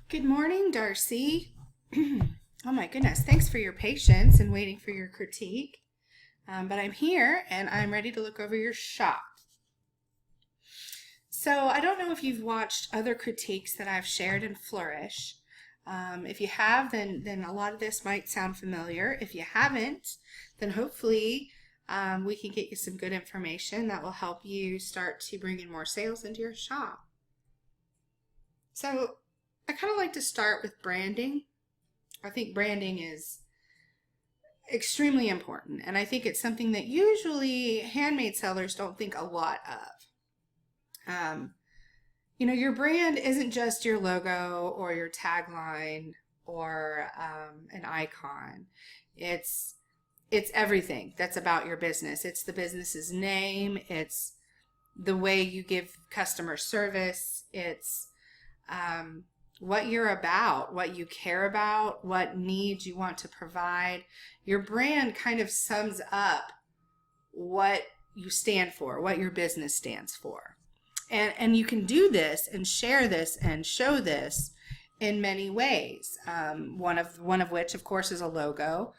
Good morning, Darcy. Oh my goodness, thanks for your patience and waiting for your critique. But I'm here and I'm ready to look over your shop. So I don't know if you've watched other critiques that I've shared in Flourish. If you have, then a lot of this might sound familiar. If you haven't, then hopefully we can get you some good information that will help you start to bring in more sales into your shop. So I kind of like to start with branding. I think branding is extremely important, and I think it's something that usually handmade sellers don't think a lot of. Your brand isn't just your logo or your tagline or an icon. It's everything that's about your business. It's the business's name. It's the way you give customer service. It's what you're about, what you care about, what needs you want to provide. Your brand kind of sums up what you stand for, what your business stands for. And you can do this and share this and show this in many ways. One of which, of course, is a logo.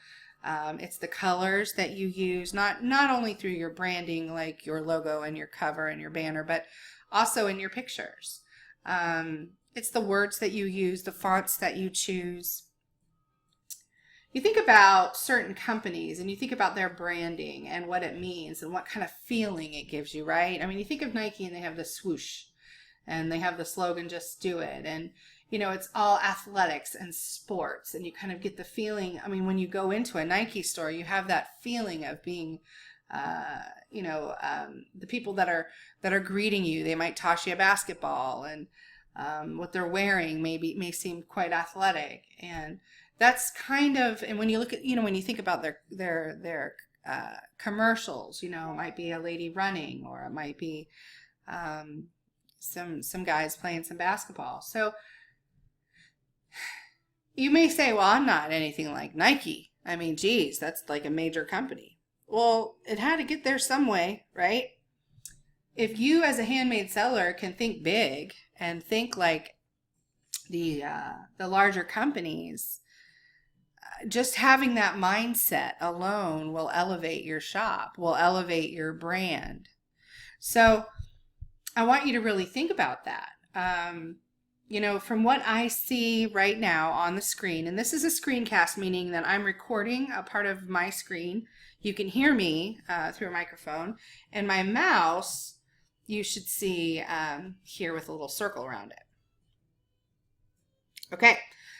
It's the colors that you use, not only through your branding, like your logo and your cover and your banner, but also in your pictures. It's the words that you use, the fonts that you choose. You think about certain companies and you think about their branding and what it means and what kind of feeling it gives you, right? I mean, you think of Nike and they have the swoosh and they have the slogan, just do it. And, it's all athletics and sports, and you kind of get the feeling. I mean, when you go into a Nike store, you have that feeling of being the people that are greeting you. They might toss you a basketball, and what they're wearing may seem quite athletic, and that's kind of. And when you look at when you think about their commercials, it might be a lady running, or it might be some guys playing some basketball. So you may say, well, I'm not anything like Nike. I mean, geez, that's like a major company. Well, it had to get there some way, right? If you as a handmade seller can think big and think like the larger companies, just having that mindset alone will elevate your shop, will elevate your brand. So I want you to really think about that. From what I see right now on the screen, and this is a screencast, meaning that I'm recording a part of my screen. You can hear me through a microphone, and my mouse you should see here with a little circle around it. Okay,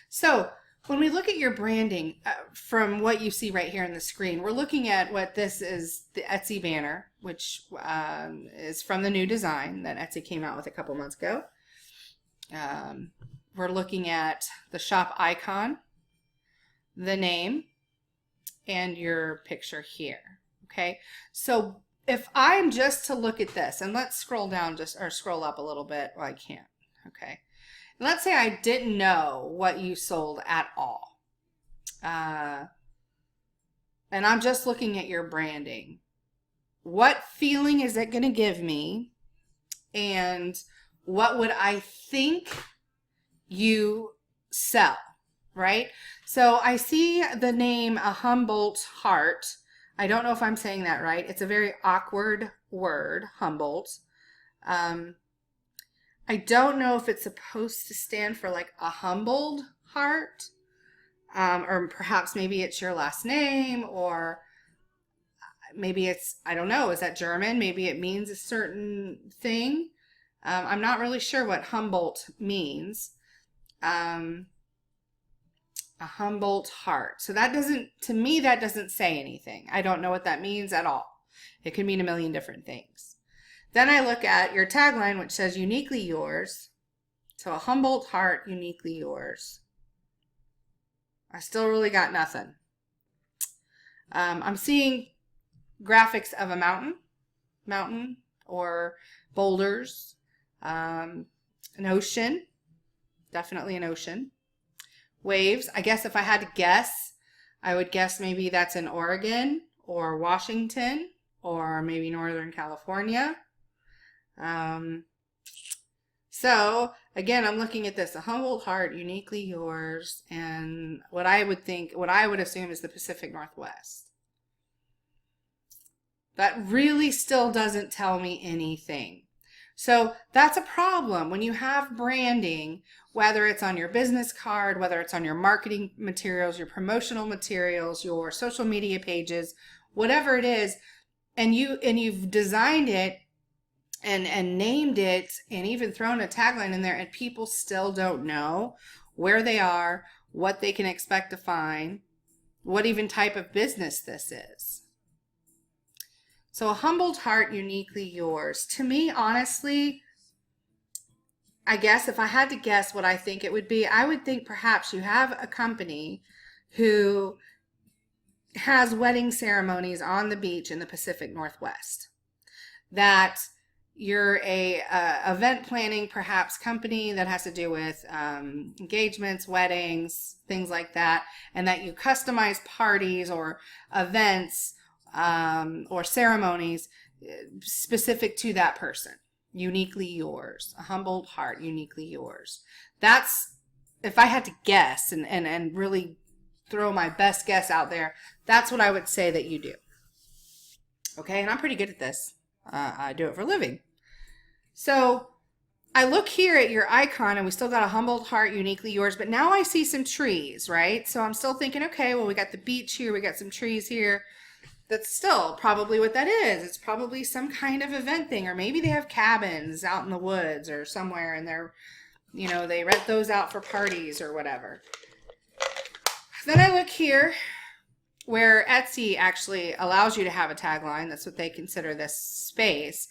so when we look at your branding from what you see right here on the screen, we're looking at what this is, the Etsy banner, which is from the new design that Etsy came out with a couple months ago. We're looking at the shop icon, the name, and your picture here. Okay, so if I'm just to look at this, and let's scroll down or scroll up a little bit. Well, I can't. Okay, and let's say I didn't know what you sold at all, and I'm just looking at your branding. What feeling is it going to give me, and what would I think you sell, right? So I see the name a Humboldt heart. I don't know if I'm saying that right. It's a very awkward word, Humboldt. I don't know if it's supposed to stand for like a humbled heart, or perhaps maybe it's your last name, or maybe it's, I don't know, is that German? Maybe it means a certain thing. I'm not really sure what Humboldt means. A Humboldt heart. So to me, that doesn't say anything. I don't know what that means at all. It could mean a million different things. Then I look at your tagline, which says uniquely yours. So a Humboldt heart, uniquely yours. I still really got nothing. I'm seeing graphics of a mountain or boulders. An ocean, definitely an ocean. Waves, I guess if I had to guess, I would guess maybe that's in Oregon or Washington or maybe Northern California. So again, I'm looking at this, a Humboldt heart, uniquely yours, and what I would assume is the Pacific Northwest. That really still doesn't tell me anything. So that's a problem when you have branding, whether it's on your business card, whether it's on your marketing materials, your promotional materials, your social media pages, whatever it is, and you've designed it and named it and even thrown a tagline in there, and people still don't know where they are, what they can expect to find, what even type of business this is. So a Humboldt heart, uniquely yours. To me, honestly, I guess if I had to guess what I think it would be, I would think perhaps you have a company who has wedding ceremonies on the beach in the Pacific Northwest. That you're a event planning perhaps company that has to do with engagements, weddings, things like that, and that you customize parties or events or ceremonies specific to that person, uniquely yours. A Humboldt heart, uniquely yours. That's, if I had to guess and really throw my best guess out there, that's what I would say that you do. Okay, and I'm pretty good at this. I do it for a living. So I look here at your icon, and we still got a Humboldt heart, uniquely yours, but now I see some trees, right? So I'm still thinking, okay, well, we got the beach here, we got some trees here. That's still probably what that is. It's probably some kind of event thing, or maybe they have cabins out in the woods or somewhere, and they're, they rent those out for parties or whatever. Then I look here where Etsy actually allows you to have a tagline. That's what they consider this space.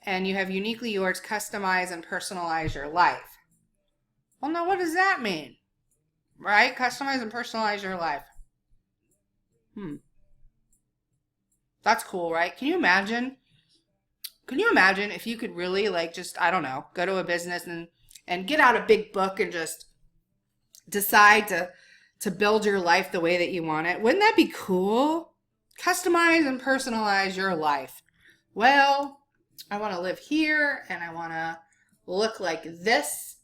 And you have uniquely yours, customize and personalize your life. Well, now what does that mean? Right? Customize and personalize your life. That's cool, right? Can you imagine? Can you imagine if you could really I don't know, go to a business and get out a big book and just decide to build your life the way that you want it? Wouldn't that be cool? Customize and personalize your life. Well, I want to live here, and I want to look like this,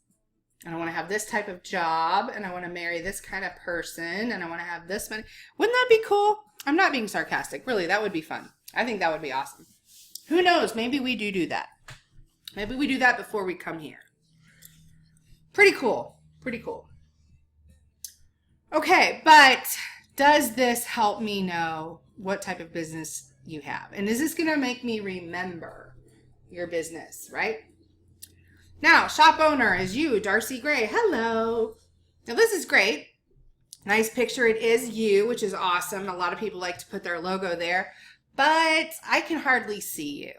and I want to have this type of job, and I want to marry this kind of person, and I want to have this money. Wouldn't that be cool? I'm not being sarcastic. Really, that would be fun. I think that would be awesome. Who knows? Maybe we do that. Maybe we do that before we come here. Pretty cool. Pretty cool. Okay, but does this help me know what type of business you have? And is this going to make me remember your business, right? Now, shop owner is you, Darcy Gray. Hello. Now, this is great. Nice picture. It is you, which is awesome. A lot of people like to put their logo there, but I can hardly see you.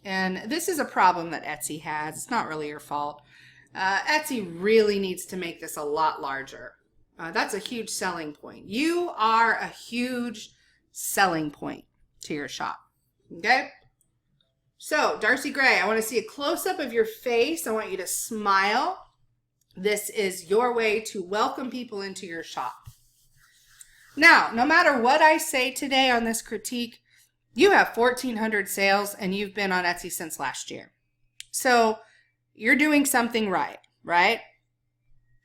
And this is a problem that Etsy has. It's not really your fault. Etsy really needs to make this a lot larger. That's a huge selling point. You are a huge selling point to your shop. Okay? So, Darcy Gray, I want to see a close-up of your face. I want you to smile. This is your way to welcome people into your shop. Now, no matter what I say today on this critique, you have 1,400 sales and you've been on Etsy since last year. So you're doing something right, right?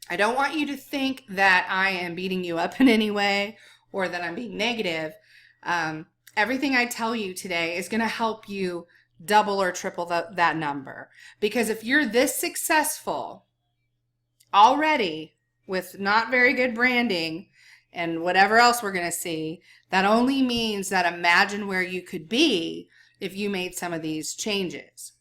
I don't want you to think that I am beating you up in any way or that I'm being negative. Everything I tell you today is going to help you double or triple that number. Because if you're this successful already with not very good branding and whatever else we're going to see, that only means that imagine where you could be if you made some of these changes.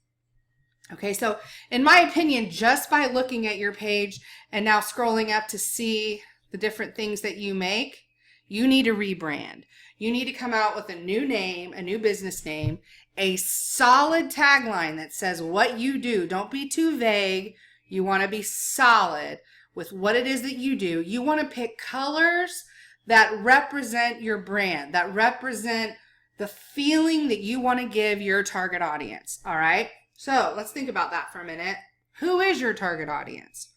Okay, so in my opinion, just by looking at your page and now scrolling up to see the different things that you make, you need to rebrand. You need to come out with a new name, a new business name, a solid tagline that says what you do. Don't be too vague. You want to be solid with what it is that you do. You want to pick colors that represent your brand, that represent the feeling that you want to give your target audience. All right? So let's think about that for a minute. Who is your target audience?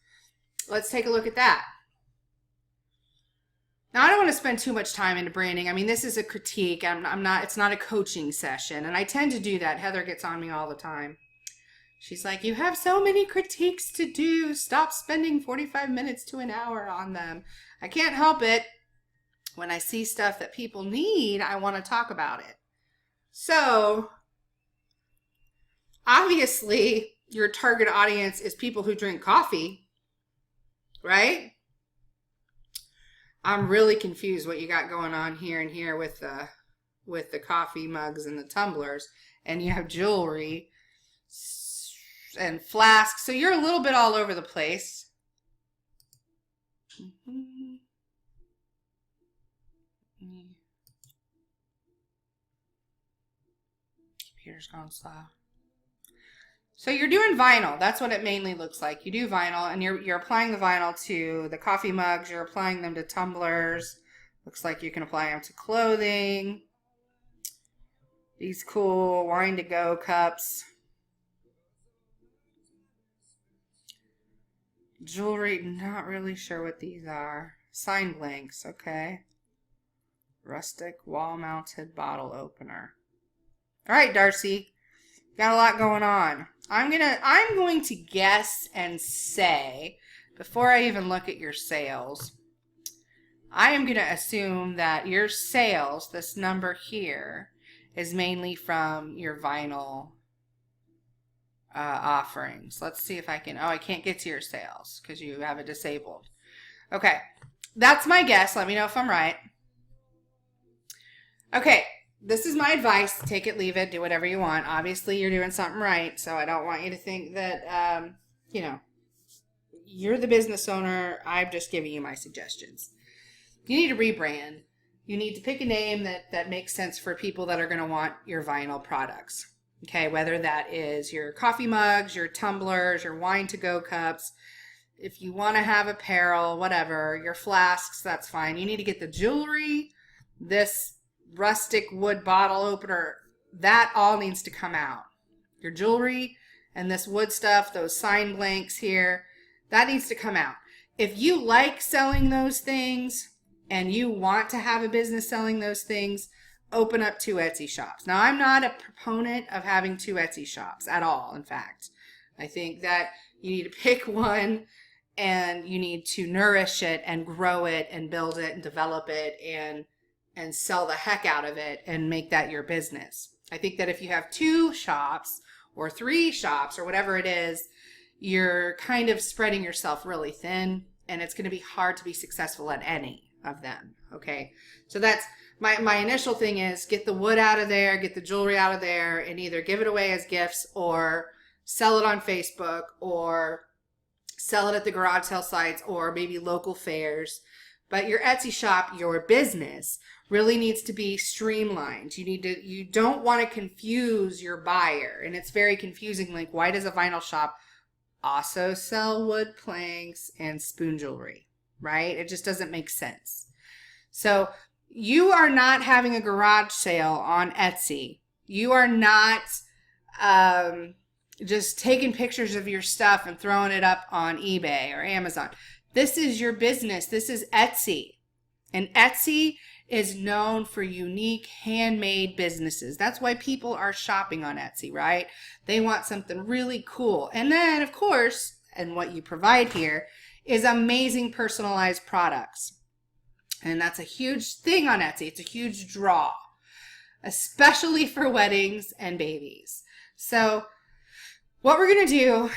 Let's take a look at that. Now, I don't want to spend too much time into branding. I mean, this is a critique. It's not a coaching session, and I tend to do that. Heather gets on me all the time. She's like, you have so many critiques to do. Stop spending 45 minutes to an hour on them. I can't help it. When I see stuff that people need, I want to talk about it. So, obviously, your target audience is people who drink coffee, right? I'm really confused what you got going on here and here with the coffee mugs and the tumblers, and you have jewelry and flasks. So you're a little bit all over the place. Computer's gone slow. So you're doing vinyl. That's what it mainly looks like. You do vinyl, and you're applying the vinyl to the coffee mugs. You're applying them to tumblers. Looks like you can apply them to clothing. These cool wine to go cups. Jewelry, not really sure what these are. Sign blanks, okay. Rustic wall-mounted bottle opener. All right, Darcy. Got a lot going on. I'm going to guess and say, before I even look at your sales, I am going to assume that your sales, this number here, is mainly from your vinyl offerings. Let's see if I can, I can't get to your sales because you have it disabled. Okay, that's my guess. Let me know if I'm right. Okay. This is my advice. Take it, leave it, do whatever you want. Obviously, you're doing something right, so I don't want you to think that, you're the business owner. I'm just giving you my suggestions. You need to rebrand. You need to pick a name that makes sense for people that are going to want your vinyl products. Okay, whether that is your coffee mugs, your tumblers, your wine to-go cups. If you want to have apparel, whatever, your flasks, that's fine. You need to get the jewelry, this rustic wood bottle opener, that all needs to come out. Your jewelry and this wood stuff, those sign blanks here, that needs to come out. If you like selling those things and you want to have a business selling those things, open up 2 Etsy shops. Now, I'm not a proponent of having 2 Etsy shops at all. In fact, I think that you need to pick one and you need to nourish it and grow it and build it and develop it and sell the heck out of it and make that your business. I think that if you have 2 shops or 3 shops or whatever it is, you're kind of spreading yourself really thin, and it's going to be hard to be successful at any of them. Okay. So that's my initial thing is get the wood out of there, get the jewelry out of there, and either give it away as gifts or sell it on Facebook or sell it at the garage sale sites or maybe local fairs. But your Etsy shop, your business, really needs to be streamlined. You don't want to confuse your buyer. And it's very confusing. Like, why does a vinyl shop also sell wood planks and spoon jewelry? Right? It just doesn't make sense. So you are not having a garage sale on Etsy. You are not just taking pictures of your stuff and throwing it up on eBay or Amazon. This is your business. This is Etsy. And Etsy is known for unique handmade businesses. That's why people are shopping on Etsy, right? They want something really cool. And then, of course, and what you provide here is amazing personalized products. And that's a huge thing on Etsy. It's a huge draw, especially for weddings and babies. So what we're going to do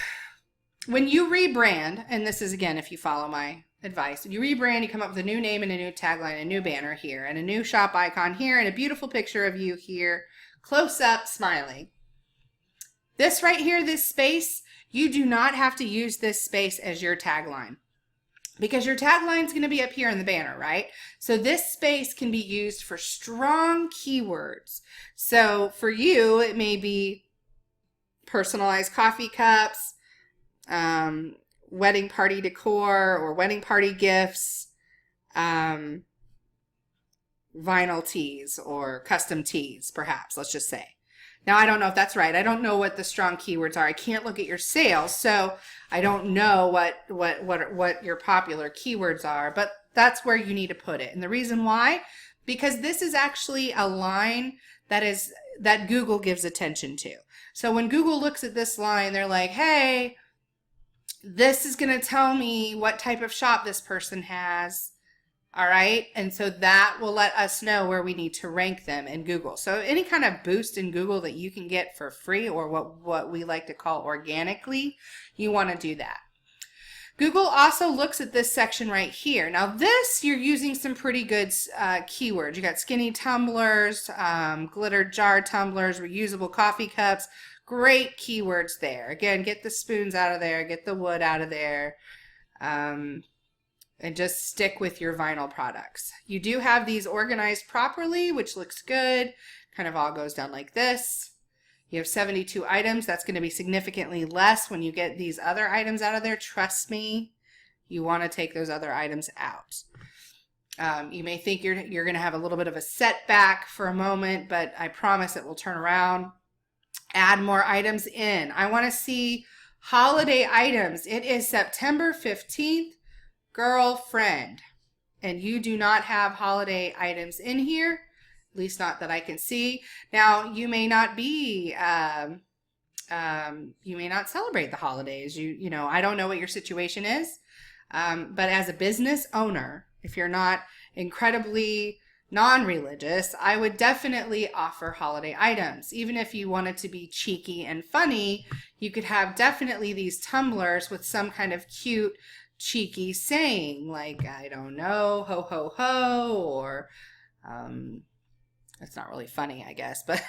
when you rebrand, and this is, again, if you follow my advice, you rebrand, you come up with a new name and a new tagline, a new banner here, and a new shop icon here, and a beautiful picture of you here, close up, smiling. This right here, this space, you do not have to use this space as your tagline because your tagline is going to be up here in the banner, right? So this space can be used for strong keywords. So for you, it may be personalized coffee cups, wedding party decor or wedding party gifts, vinyl tees or custom tees, perhaps, let's just say. Now, I don't know if that's right. I don't know what the strong keywords are. I can't look at your sales, so I don't know what your popular keywords are, but that's where you need to put it. And the reason why, because this is actually a line that Google gives attention to. So when Google looks at this line, they're like, hey, this is going to tell me what type of shop this person has. All right. And so that will let us know where we need to rank them in Google. So any kind of boost in Google that you can get for free, or what we like to call organically, you want to do that. Google also looks at this section right here. Now this, you're using some pretty good keywords. You got skinny tumblers, glitter jar tumblers, reusable coffee cups. Great keywords there. Again, get the spoons out of there, get the wood out of there, and just stick with your vinyl products. You do have these organized properly, which looks good. Kind of all goes down like this. You have 72 items. That's going to be significantly less when you get these other items out of there. Trust me, you want to take those other items out. You may think you're going to have a little bit of a setback for a moment, but I promise it will turn around. Add more items in. I want to see holiday items. It is September 15th, girlfriend, and you do not have holiday items in here. At least not that I can see. Now, you may not be, you may not celebrate the holidays. You know, I don't know what your situation is. But as a business owner, if you're not incredibly non-religious, I would definitely offer holiday items. Even if you wanted to be cheeky and funny, you could have definitely these tumblers with some kind of cute, cheeky saying, like, I don't know, ho, ho, ho, or, that's not really funny, I guess, but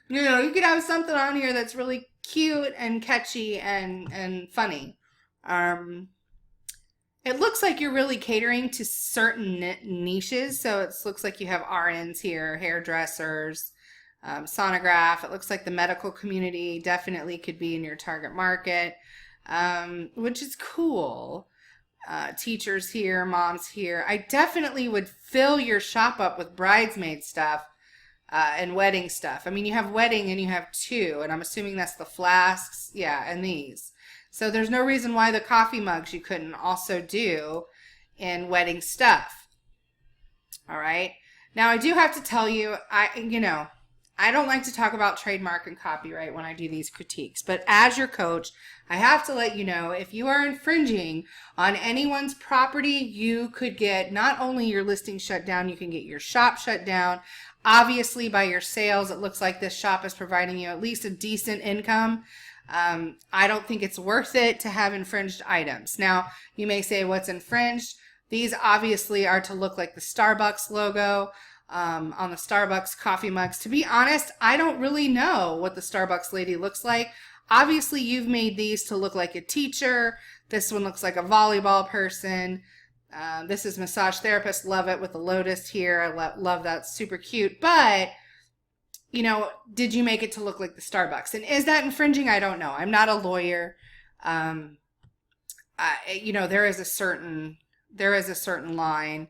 you know, you could have something on here that's really cute and catchy and funny. It looks like you're really catering to certain niches. So it looks like you have RNs here, hairdressers, sonograph. It looks like the medical community definitely could be in your target market, which is cool. Teachers here, moms here. I definitely would fill your shop up with bridesmaid stuff and wedding stuff. I mean, you have wedding and you have two, and I'm assuming that's the flasks. Yeah, and these. So there's no reason why the coffee mugs you couldn't also do in wedding stuff. All right. Now I do have to tell you, I don't like to talk about trademark and copyright when I do these critiques, but as your coach, I have to let you know if you are infringing on anyone's property, you could get not only your listing shut down, you can get your shop shut down. Obviously, by your sales, it looks like this shop is providing you at least a decent income. I don't think it's worth it to have infringed items. Now, you may say, what's infringed? These obviously are to look like the Starbucks logo on the Starbucks coffee mugs. To be honest, I don't really know what the Starbucks lady looks like. Obviously, you've made these to look like a teacher. This one looks like a volleyball person. This is massage therapist. Love it with the lotus here. I love that. Super cute. But, you know, did you make it to look like the Starbucks? And is that infringing? I don't know. I'm not a lawyer. You know, there is a certain line.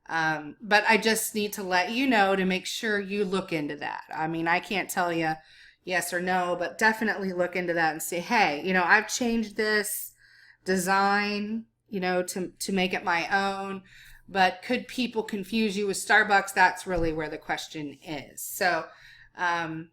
But I just need to let you know to make sure you look into that. I mean, I can't tell you yes or no, but definitely look into that and say, hey, you know, I've changed this design, you know, to make it my own, but could people confuse you with Starbucks? That's really where the question is. So, I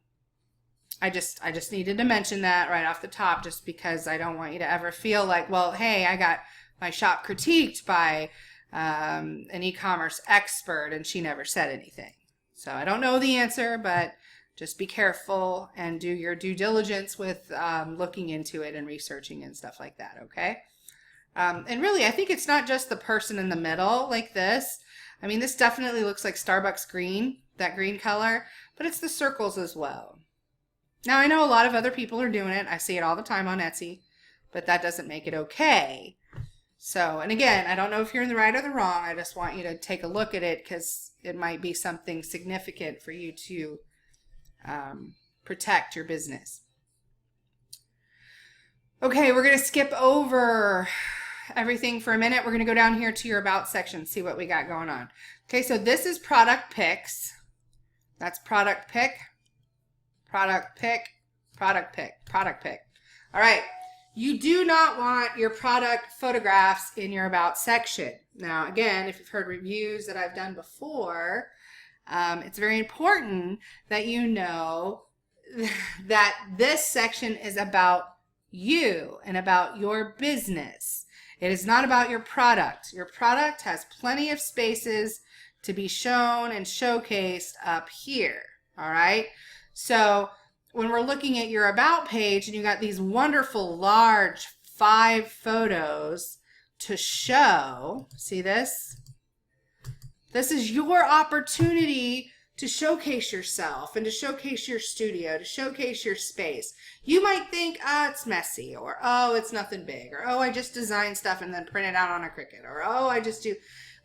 just needed to mention that right off the top, just because I don't want you to ever feel like, well, hey, I got my shop critiqued by an e-commerce expert and she never said anything. So I don't know the answer, but just be careful and do your due diligence with looking into it and researching and stuff like that, okay? And really, I think it's not just the person in the middle like this. I mean, this definitely looks like Starbucks green, that green color, but it's the circles as well. Now, I know a lot of other people are doing it. I see it all the time on Etsy, but that doesn't make it okay. So, and again, I don't know if you're in the right or the wrong. I just want you to take a look at it because it might be something significant for you to protect your business. Okay, we're going to skip over everything for a minute. We're going to go down here to your About section, see what we got going on. Okay, so this is product picks. That's product pick, product pick, product pick, product pick. All right. You do not want your product photographs in your About section. Now, again, if you've heard reviews that I've done before, it's very important that you know that this section is about you and about your business. It is not about your product. Your product has plenty of spaces to be shown and showcased up here. All right. So when we're looking at your about page and you got these wonderful large 5 photos to show, see this? This is your opportunity to showcase yourself and to showcase your studio, to showcase your space. You might think, oh, it's messy, or oh, it's nothing big, or oh, I just design stuff and then print it out on a Cricut, or oh, I just do.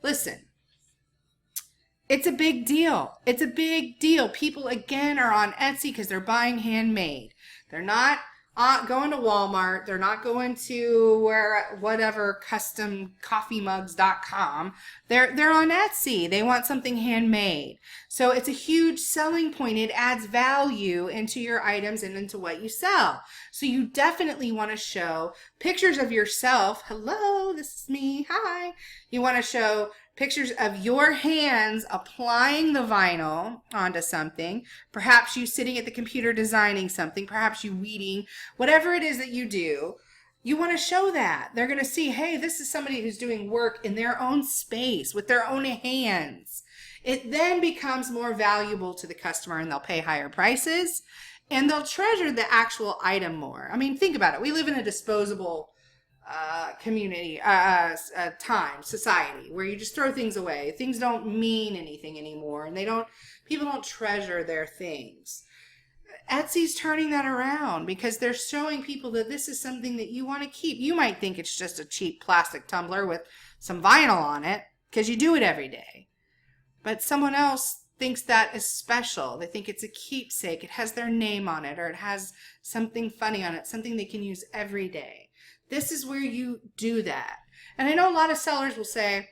Listen, it's a big deal. It's a big deal. People, again, are on Etsy because they're buying handmade. They're not going to Walmart. They're not going to whatever customcoffeemugs.com. They're on Etsy. They want something handmade. So it's a huge selling point. It adds value into your items and into what you sell. So you definitely want to show pictures of yourself. Hello, this is me. Hi. You want to show pictures of your hands applying the vinyl onto something. Perhaps you sitting at the computer designing something. Perhaps you weeding. Whatever it is that you do, you want to show that. They're going to see, hey, this is somebody who's doing work in their own space with their own hands. It then becomes more valuable to the customer and they'll pay higher prices and they'll treasure the actual item more. I mean, think about it. We live in a disposable community, society where you just throw things away. Things don't mean anything anymore and people don't treasure their things. Etsy's turning that around because they're showing people that this is something that you want to keep. You might think it's just a cheap plastic tumbler with some vinyl on it because you do it every day. But someone else thinks that is special. They think it's a keepsake. It has their name on it or it has something funny on it, something they can use every day. This is where you do that. And I know a lot of sellers will say,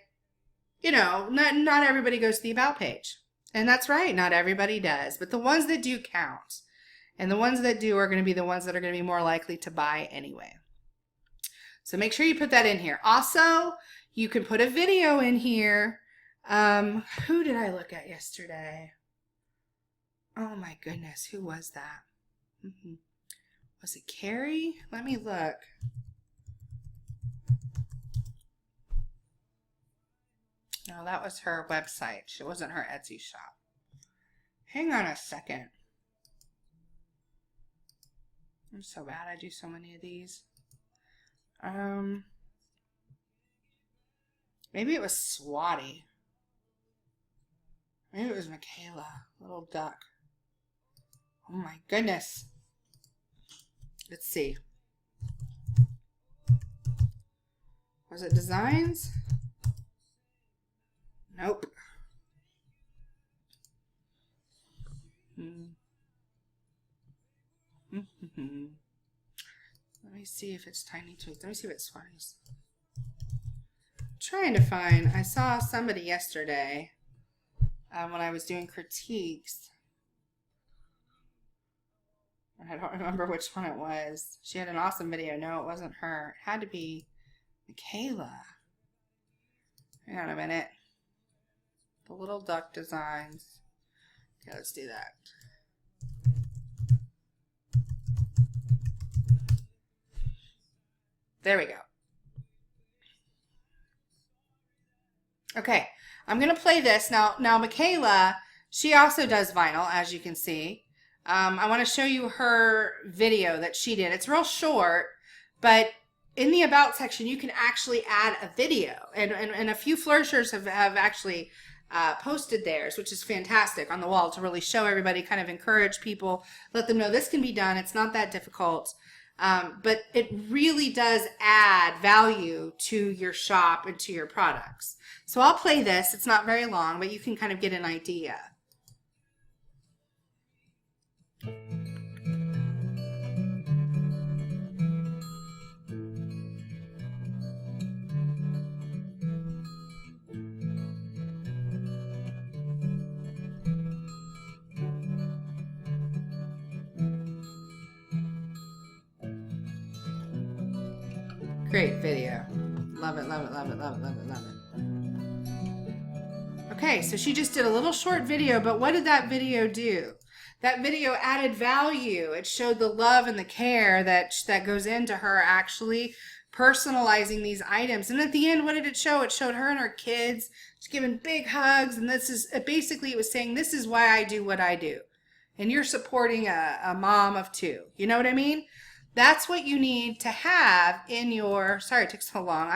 you know, not everybody goes to the about page. And that's right, not everybody does. But the ones that do count. And the ones that do are going to be the ones that are going to be more likely to buy anyway. So make sure you put that in here. Also, you can put a video in here. Who did I look at yesterday? Oh my goodness, who was that? Was it Carrie? Let me look. No, that was her website. It wasn't her Etsy shop. Hang on a second. I'm so bad. I do so many of these. Maybe it was Swatty. Maybe it was Michaela. Little duck. Oh my goodness. Let's see. Was it Designs? Nope. Let me see if it's Tiny Tweaks. Let me see what Swatty's. Trying to find. I saw somebody yesterday when I was doing critiques. I don't remember which one it was. She had an awesome video. No, it wasn't her. It had to be Michaela. Hang on a minute. The Little Duck Designs. Okay, let's do that. There we go. Okay, I'm going to play this. Now Michaela, she also does vinyl, as you can see. I want to show you her video that she did. It's real short, but in the About section, you can actually add a video. And a few flourishers have actually posted theirs, which is fantastic, on the wall to really show everybody, kind of encourage people, let them know this can be done. It's not that difficult. But it really does add value to your shop and to your products. So I'll play this. It's not very long, but you can kind of get an idea. Great video. Love it, love it, love it, love it, love it, love it. Okay, so she just did a little short video, but what did that video do? That video added value. It showed the love and the care that goes into her actually personalizing these items. And at the end, what did it show? It showed her and her kids just giving big hugs. And this is basically, it was saying, this is why I do what I do. And you're supporting a mom of two. You know what I mean? That's what you need to have in your, sorry it took so long.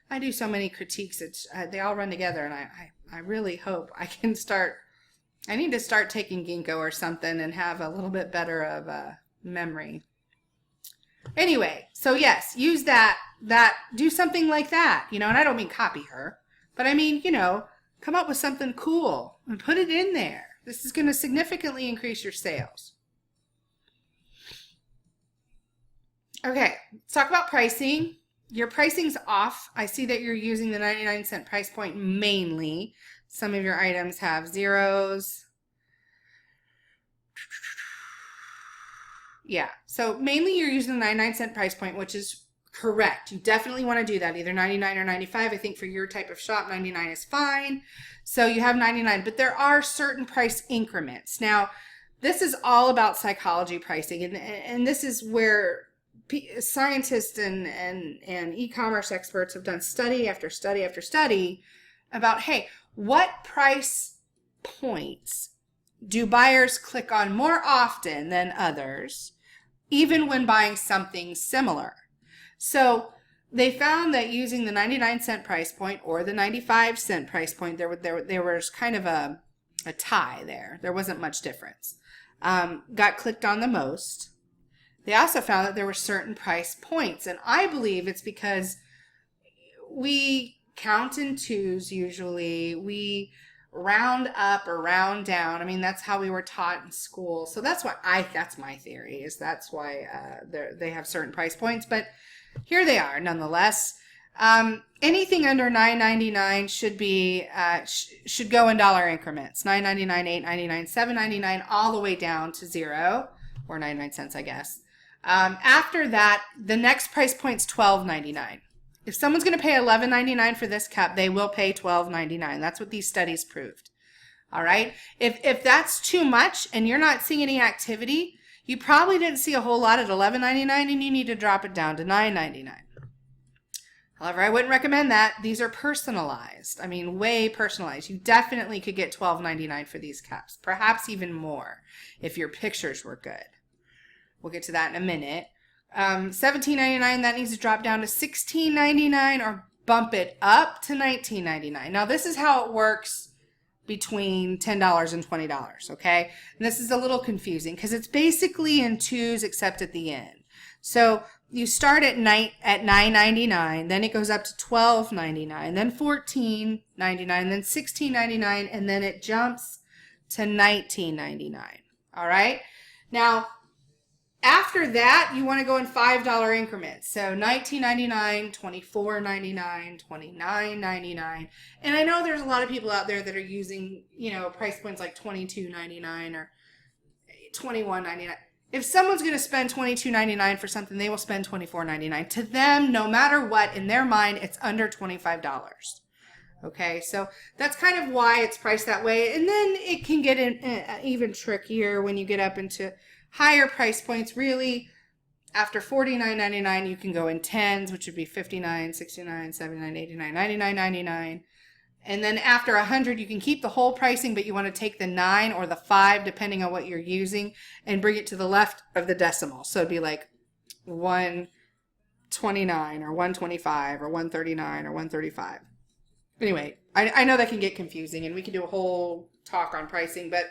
I do so many critiques. They all run together, and I really hope I can start. I need to start taking ginkgo or something and have a little bit better of a memory. Anyway, so yes, use that, do something like that, and I don't mean copy her, but I mean, come up with something cool and put it in there. This is going to significantly increase your sales. Okay, let's talk about pricing. Your pricing's off. I see that you're using the 99-cent price point mainly. Some of your items have zeros. Yeah, so mainly you're using the 99-cent price point, which is correct. You definitely want to do that, either 99 or 95. I think for your type of shop, 99 is fine. So you have 99, but there are certain price increments. Now, this is all about psychology pricing, and this is where scientists and e-commerce experts have done study after study after study about, hey, what price points do buyers click on more often than others, even when buying something similar? So they found that using the 99-cent price point or the 95-cent price point, there was kind of a tie there. There wasn't much difference. Got clicked on the most. They also found that there were certain price points, and I believe it's because we count in twos usually. We round up or round down. I mean, that's how we were taught in school. So that's my theory, is that's why they have certain price points. But here they are, nonetheless. Anything under $9.99 should be should go in dollar increments. $9.99, $8.99, $7.99, all the way down to 0 or 99 cents, I guess. After that, the next price point's $12.99. If someone's going to pay $11.99 for this cup, they will pay $12.99. That's what these studies proved. All right. If that's too much and you're not seeing any activity, you probably didn't see a whole lot at $11.99, and you need to drop it down to $9.99. However, I wouldn't recommend that. These are personalized. I mean, way personalized. You definitely could get $12.99 for these cups, perhaps even more if your pictures were good. We'll get to that in a minute. $17.99, that needs to drop down to $16.99 or bump it up to $19.99. Now, this is how it works between $10 and $20, okay? And this is a little confusing because it's basically in twos except at the end. So you start at $9.99, then it goes up to $12.99, then $14.99, then $16.99, and then it jumps to $19.99. All right? Now, after that, you want to go in $5 increments. So $19.99, $24.99, $29.99. And I know there's a lot of people out there that are using, price points like $22.99 or $21.99. If someone's going to spend $22.99 for something, they will spend $24.99. To them, no matter what, in their mind, it's under $25. Okay, so that's kind of why it's priced that way. And then it can get even trickier when you get up into higher price points. Really, after $49.99, you can go in tens, which would be $59, $69, $79, $89, $99, $99. And then after 100, you can keep the whole pricing, but you want to take the 9 or the 5, depending on what you're using, and bring it to the left of the decimal. So it'd be like 129 or 125 or 139 or 135. Anyway, I know that can get confusing, and we can do a whole talk on pricing, but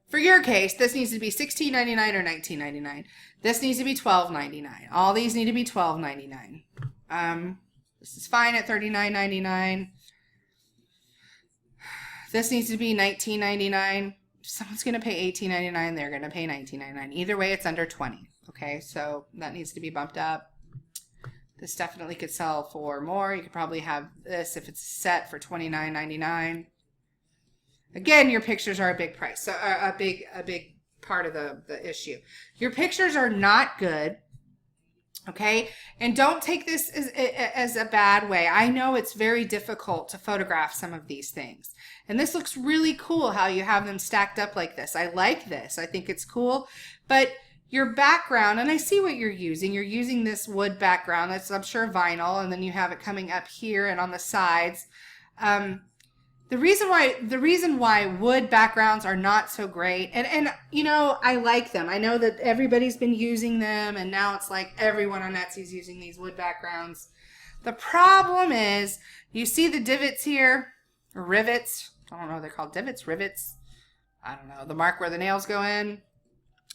for your case, this needs to be $16.99 or $19.99. This needs to be $12.99. All these need to be $12.99. This is fine at $39.99. This needs to be $19.99. If someone's going to pay $18.99, they're going to pay $19.99. Either way, it's under $20. Okay, so that needs to be bumped up. This definitely could sell for more. You could probably have this if it's set for $29.99. Again, your pictures are a big price, so a big part of the issue. Your pictures are not good Okay, and don't take this as a bad way. I know it's very difficult to photograph some of these things. And this looks really cool how you have them stacked up like this. I like this. I think it's cool. But your background, and I see what you're using. You're using this wood background. That's, I'm sure, vinyl. And then you have it coming up here and on the sides. The reason why wood backgrounds are not so great, and you know, I like them. I know that everybody's been using them, and now it's like everyone on Etsy is using these wood backgrounds. The problem is, you see the divots here, or rivets. I don't know, they're called divots, rivets. I don't know, the mark where the nails go in.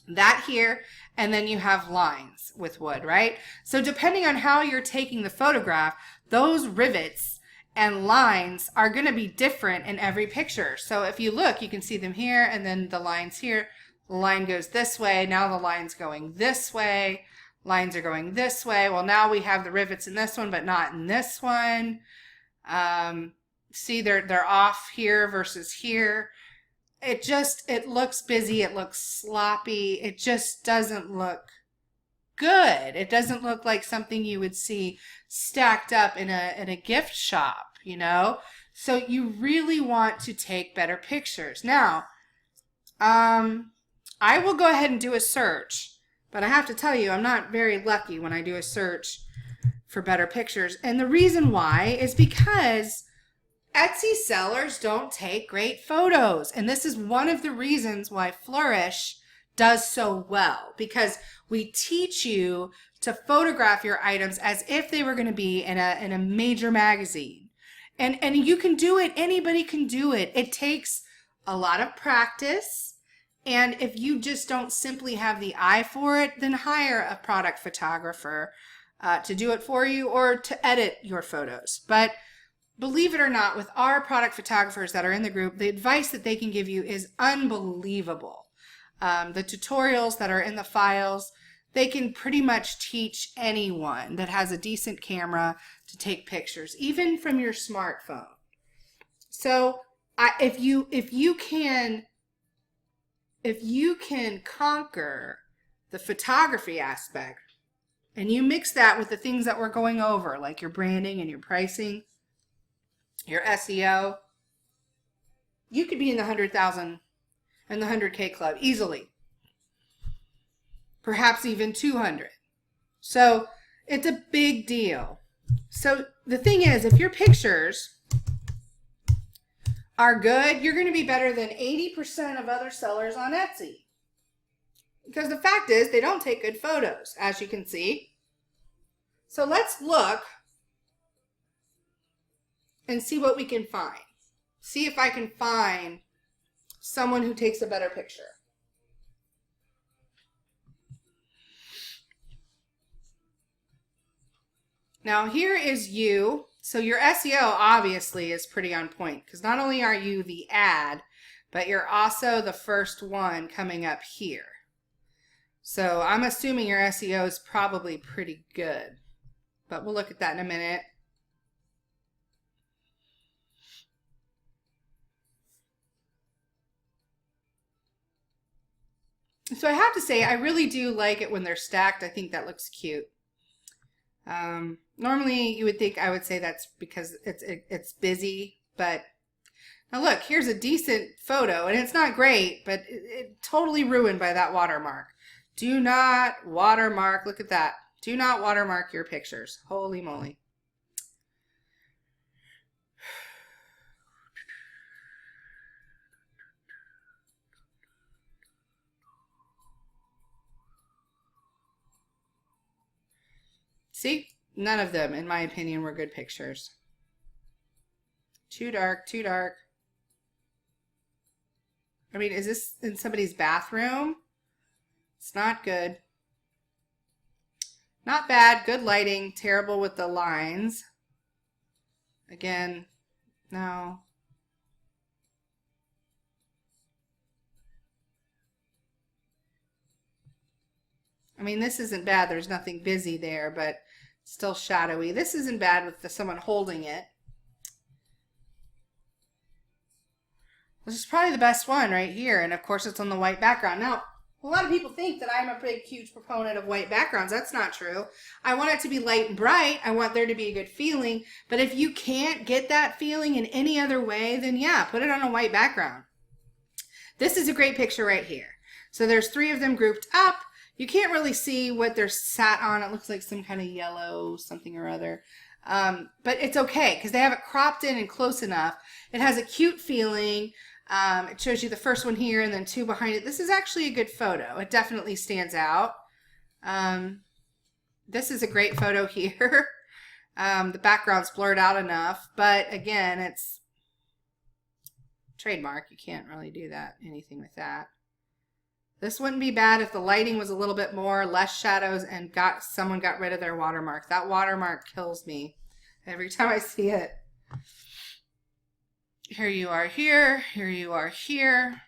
That here, and then you have lines with wood, right? So depending on how you're taking the photograph, those rivets and lines are going to be different in every picture. So if you look, you can see them here, and then the lines here. The line goes this way. Now the line's going this way. Lines are going this way. Well, now we have the rivets in this one, but not in this one. See, they're off here versus here. It looks busy. It looks sloppy. It just doesn't look good. It doesn't look like something you would see stacked up in a gift shop, you know? So you really want to take better pictures. Now, I will go ahead and do a search, but I have to tell you, I'm not very lucky when I do a search for better pictures. And the reason why is because Etsy sellers don't take great photos. And this is one of the reasons why Flourish does so well, because we teach you to photograph your items as if they were going to be in a major magazine. And you can do it. Anybody can do it. It takes a lot of practice. And if you just don't simply have the eye for it, then hire a product photographer to do it for you or to edit your photos. But believe it or not, with our product photographers that are in the group, the advice that they can give you is unbelievable. The tutorials that are in the files, they can pretty much teach anyone that has a decent camera to take pictures, even from your smartphone. So if you can conquer the photography aspect and you mix that with the things that we're going over, like your branding and your pricing, your SEO, you could be in the 100,000 and the 100K club easily. Perhaps even 200. So it's a big deal. So the thing is, if your pictures are good, you're going to be better than 80% of other sellers on Etsy. Because the fact is, they don't take good photos, as you can see. So let's look and see what we can find. See if I can find someone who takes a better picture. Now here is you. So your SEO obviously is pretty on point, because not only are you the ad, but you're also the first one coming up here. So I'm assuming your SEO is probably pretty good, but we'll look at that in a minute. So I have to say, I really do like it when they're stacked. I think that looks cute. Normally you would think I would say that's because it's busy, but now look, here's a decent photo, and it's not great, but it totally ruined by that watermark. Do not watermark. Look at that. Do not watermark your pictures. Holy moly. See? None of them, in my opinion, were good pictures. Too dark, too dark. I mean, is this in somebody's bathroom? It's not good. Not bad. Good lighting. Terrible with the lines. Again, no. I mean, this isn't bad. There's nothing busy there, but still shadowy. This isn't bad with someone holding it. This is probably the best one right here. And of course it's on the white background. Now, A lot of people think that I'm a big, huge proponent of white backgrounds. That's not true. I want it to be light and bright. I want there to be a good feeling. But if you can't get that feeling in any other way, then yeah, put it on a white background. This is a great picture right here. So there's 3 of them grouped up. You can't really see what they're sat on. It looks like some kind of yellow something or other. But it's okay because they have it cropped in and close enough. It has a cute feeling. It shows you the first one here and then 2 behind it. This is actually a good photo. It definitely stands out. This is a great photo here. The background's blurred out enough, but again, it's trademark. You can't really do anything with that. This wouldn't be bad if the lighting was a little bit more, less shadows, and someone got rid of their watermark. That watermark kills me every time I see it. Here you are here. Here you are here.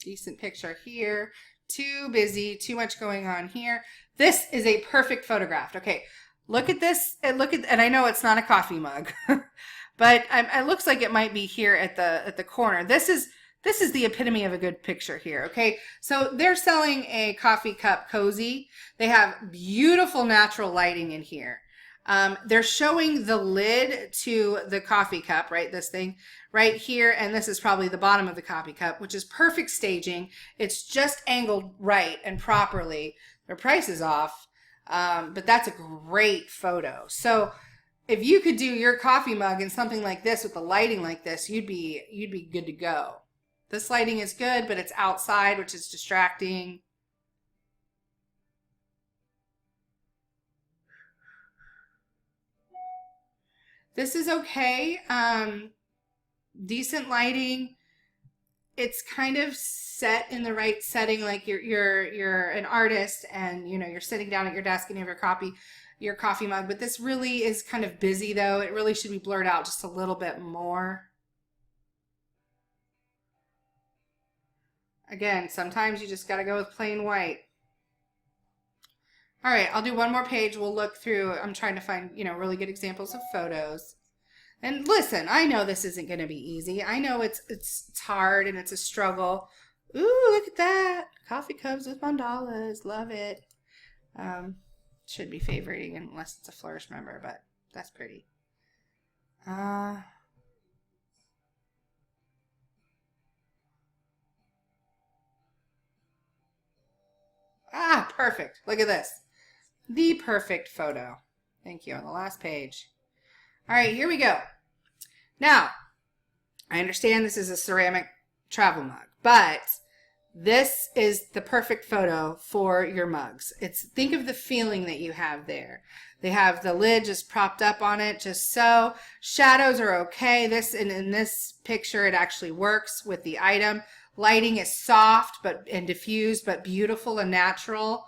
Decent picture here. Too busy. Too much going on here. This is a perfect photograph. Okay, look at this. And I know it's not a coffee mug, but it looks like it might be here at the corner. This is the epitome of a good picture here. Okay, so they're selling a coffee cup cozy. They have beautiful natural lighting in here. They're showing the lid to the coffee cup, right? This thing right here. And this is probably the bottom of the coffee cup, which is perfect staging. It's just angled right and properly. Their price is off. But that's a great photo. So if you could do your coffee mug in something like this with the lighting like this, you'd be good to go. This lighting is good, but it's outside, which is distracting. This is okay. Decent lighting. It's kind of set in the right setting, like you're an artist and you're sitting down at your desk and you have your coffee mug, but this really is kind of busy though. It really should be blurred out just a little bit more. Again, sometimes you just got to go with plain white. All right, I'll do one more page. We'll look through. I'm trying to find, really good examples of photos. And listen, I know this isn't going to be easy. I know it's hard and it's a struggle. Ooh, look at that. Coffee cups with mandalas. Love it. Should be favoriting unless it's a Flourish member, but that's pretty. Perfect. Look at this. The perfect photo. Thank you. On the last page. All right, here we go. Now, I understand this is a ceramic travel mug, but this is the perfect photo for your mugs. Think of the feeling that you have there. They have the lid just propped up on it, just so. Shadows are okay. In this picture, it actually works with the item. Lighting is soft and diffused, but beautiful and natural.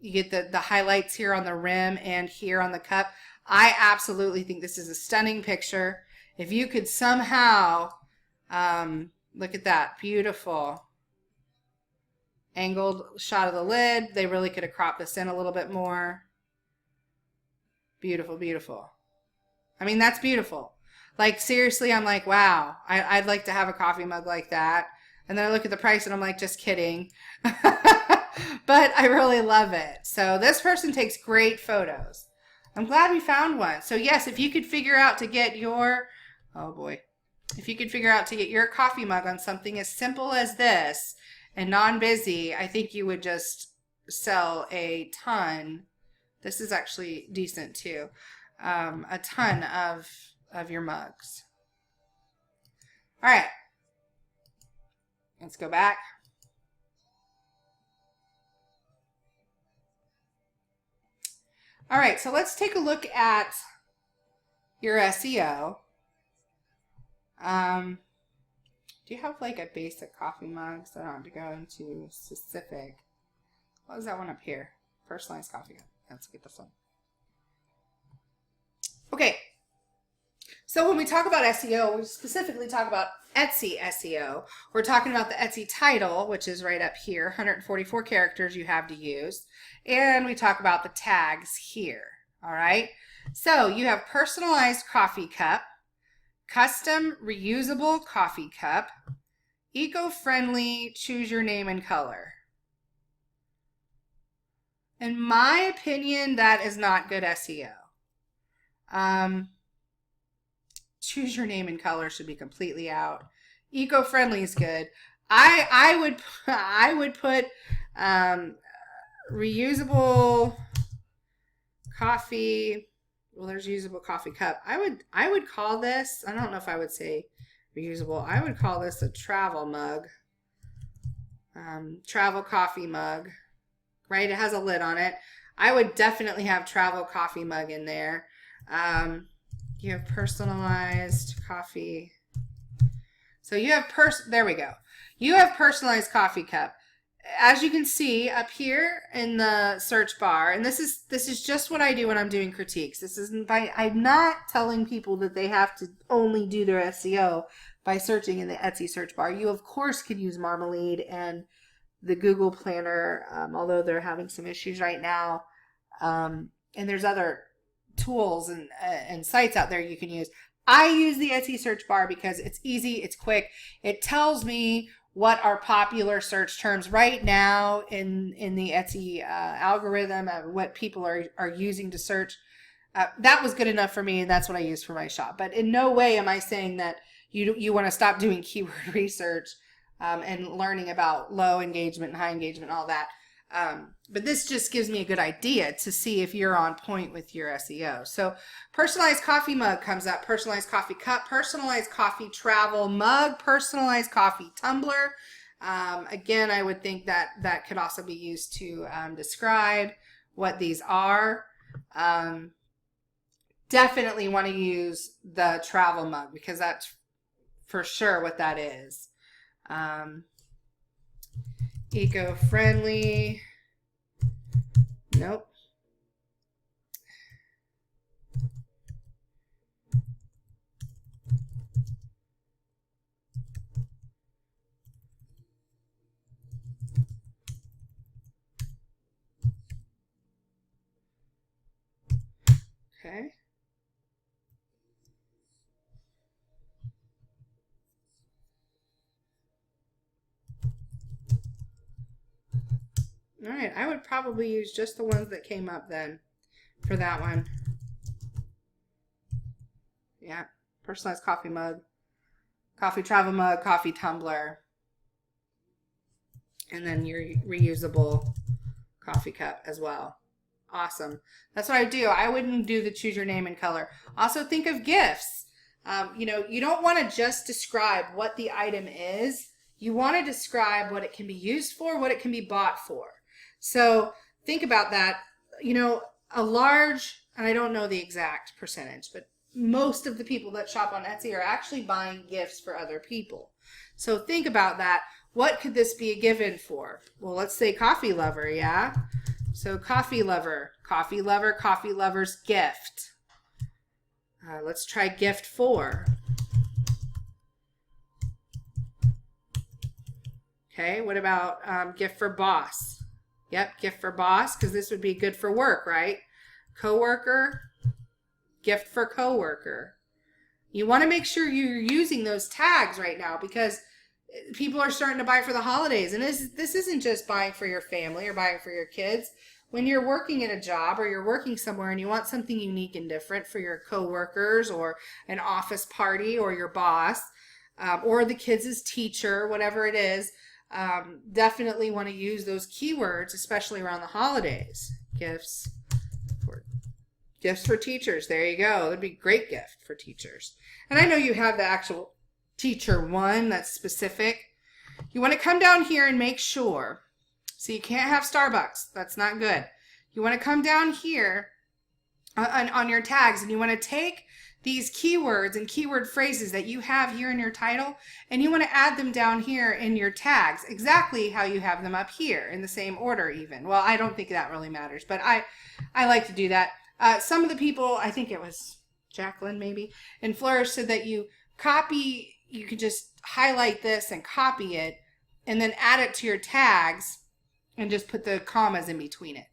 You get the highlights here on the rim and here on the cup. I absolutely think this is a stunning picture. If you could somehow, look at that, beautiful angled shot of the lid. They really could have cropped this in a little bit more. Beautiful, beautiful. I mean, that's beautiful. Like, seriously, I'm like, wow, I'd like to have a coffee mug like that. And then I look at the price and I'm like, just kidding. But I really love it. So this person takes great photos. I'm glad we found one. So yes, if you could figure out to get your, if you could figure out to get your coffee mug on something as simple as this and non-busy, I think you would just sell a ton. This is actually decent too. A ton of your mugs. All right. Let's go back. All right, so let's take a look at your SEO. Do you have like a basic coffee mug? So I don't have to go into specific. What was that one up here? Personalized coffee. Let's get this one. Okay. So when we talk about SEO, we specifically talk about Etsy SEO. We're talking about the Etsy title, which is right up here, 144 characters you have to use. And we talk about the tags here, all right? So you have personalized coffee cup, custom reusable coffee cup, Eco-friendly, choose your name and color. In my opinion, that is not good SEO. Choose your name and color should be completely out. Eco-friendly is good. I would put reusable coffee. Well, there's usable coffee cup. I would call this, I don't know if I would say reusable. I would call this a travel mug. Travel coffee mug. Right? It has a lid on it. I would definitely have travel coffee mug in there. You have personalized coffee. So you have there we go. You have personalized coffee cup. As you can see up here in the search bar, and this is just what I do when I'm doing critiques. This isn't I'm not telling people that they have to only do their SEO by searching in the Etsy search bar. You of course can use Marmalade and the Google Planner, although they're having some issues right now. And there's other tools and sites out there you can use. I use the Etsy search bar because it's easy, it's quick. It tells me what are popular search terms right now in the Etsy algorithm, what people are using to search. That was good enough for me, and that's what I use for my shop. But in no way am I saying that you want to stop doing keyword research and learning about low engagement and high engagement and all that. But this just gives me a good idea to see if you're on point with your SEO. So personalized coffee mug comes up, personalized coffee cup, personalized coffee travel mug, personalized coffee tumbler. Again, I would think that could also be used to describe what these are. Definitely want to use the travel mug because that's for sure what that is. Eco-friendly. Nope. Okay. All right, I would probably use just the ones that came up then for that one. Yeah, personalized coffee mug, coffee travel mug, coffee tumbler, and then your reusable coffee cup as well. Awesome. That's what I do. I wouldn't do the choose your name and color. Also think of gifts. You don't want to just describe what the item is. You want to describe what it can be used for, what it can be bought for. So think about that. A large, and I don't know the exact percentage, but most of the people that shop on Etsy are actually buying gifts for other people. So think about that. What could this be a given for? Well, let's say coffee lover, yeah? So coffee lover, coffee lover's gift. Let's try gift for. Okay, what about gift for boss? Yep, gift for boss, because this would be good for work, right? Coworker, gift for coworker. You want to make sure you're using those tags right now because people are starting to buy for the holidays. And this isn't just buying for your family or buying for your kids. When you're working in a job or you're working somewhere and you want something unique and different for your coworkers or an office party or your boss or the kids' teacher, whatever it is, definitely want to use those keywords, especially around the holidays. Gifts for teachers. There you go. That'd be a great gift for teachers. And I know you have the actual teacher one that's specific. You want to come down here and make sure. So you can't have Starbucks. That's not good. You want to come down here on your tags and you want to take these keywords and keyword phrases that you have here in your title and you want to add them down here in your tags exactly how you have them up here in the same order even. Well, I don't think that really matters, but I like to do that. Some of the people, I think it was Jacqueline maybe, in Flourish said that you could just highlight this and copy it and then add it to your tags and just put the commas in between it.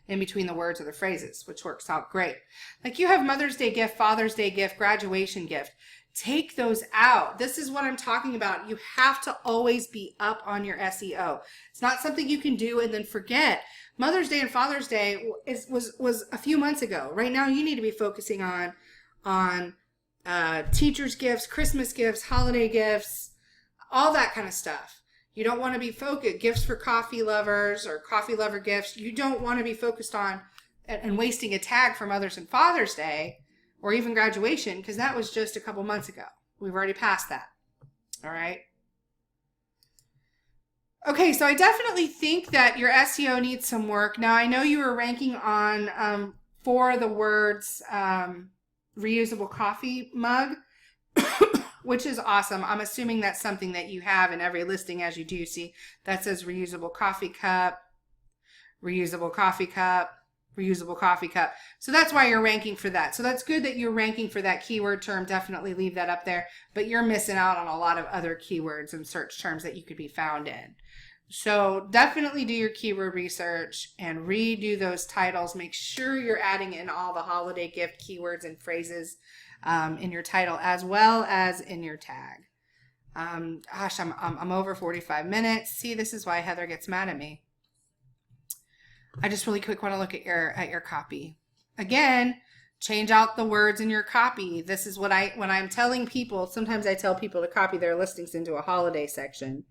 in between the words or the phrases, which works out great. Like you have Mother's Day gift, Father's Day gift, graduation gift. Take those out. This is what I'm talking about. You have to always be up on your SEO. It's not something you can do and then forget. Mother's Day and Father's Day was a few months ago. Right now, you need to be focusing on teachers' gifts, Christmas gifts, holiday gifts, all that kind of stuff. You don't want to be focused. Gifts for coffee lovers or coffee lover gifts. You don't want to be focused on and wasting a tag for Mother's and Father's Day or even graduation, because that was just a couple months ago. We've already passed that. All right. Okay, so I definitely think that your SEO needs some work. Now, I know you were ranking on for the words reusable coffee mug, which is awesome. I'm assuming that's something that you have in every listing, as you do see. That says reusable coffee cup, reusable coffee cup, reusable coffee cup. So that's why you're ranking for that. So that's good that you're ranking for that keyword term. Definitely leave that up there. But you're missing out on a lot of other keywords and search terms that you could be found in. So definitely do your keyword research and redo those titles. Make sure you're adding in all the holiday gift keywords and phrases in your title as well as in your tag. Gosh, I'm over 45 minutes. See, this is why Heather gets mad at me. I just really quick want to look at your copy. Again, change out the words in your copy. This is what when I'm telling people, sometimes I tell people to copy their listings into a holiday section.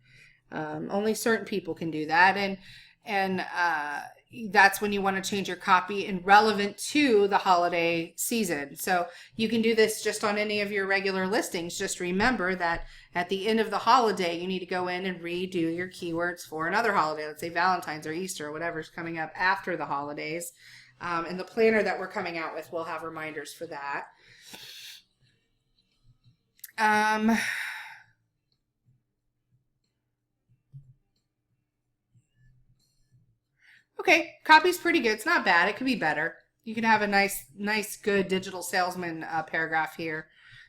Only certain people can do that. And that's when you want to change your copy and relevant to the holiday season. So you can do this just on any of your regular listings. Just remember that at the end of the holiday, you need to go in and redo your keywords for another holiday. Let's say Valentine's or Easter or whatever's coming up after the holidays. And the planner that we're coming out with will have reminders for that. Okay, copy's pretty good. It's not bad. It could be better. You can have a nice, good digital salesman paragraph here.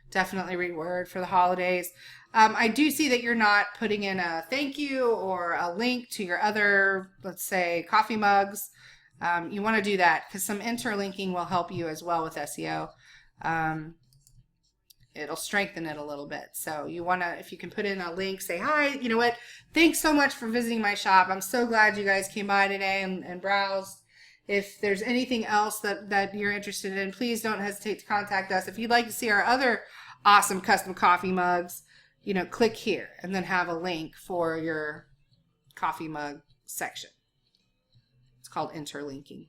Definitely reword for the holidays. I do see that you're not putting in a thank you or a link to your other, let's say, coffee mugs. You want to do that because some interlinking will help you as well with SEO. It'll strengthen it a little bit. So you want to, if you can put in a link, say, hi, you know what? Thanks so much for visiting my shop. I'm so glad you guys came by today and browsed. If there's anything else that you're interested in, please don't hesitate to contact us. If you'd like to see our other awesome custom coffee mugs, you know, click here and then have a link for your coffee mug section. It's called interlinking.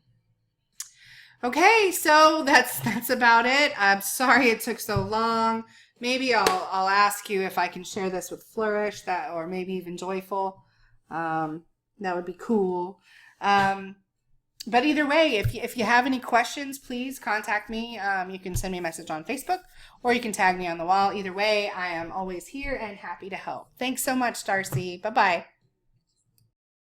Okay, so that's about it. I'm sorry it took so long. Maybe I'll ask you if I can share this with Flourish, or maybe even Joyful. That would be cool. But either way, if you have any questions, please contact me. You can send me a message on Facebook or you can tag me on the wall. Either way, I am always here and happy to help. Thanks so much, Darcy. Bye-bye.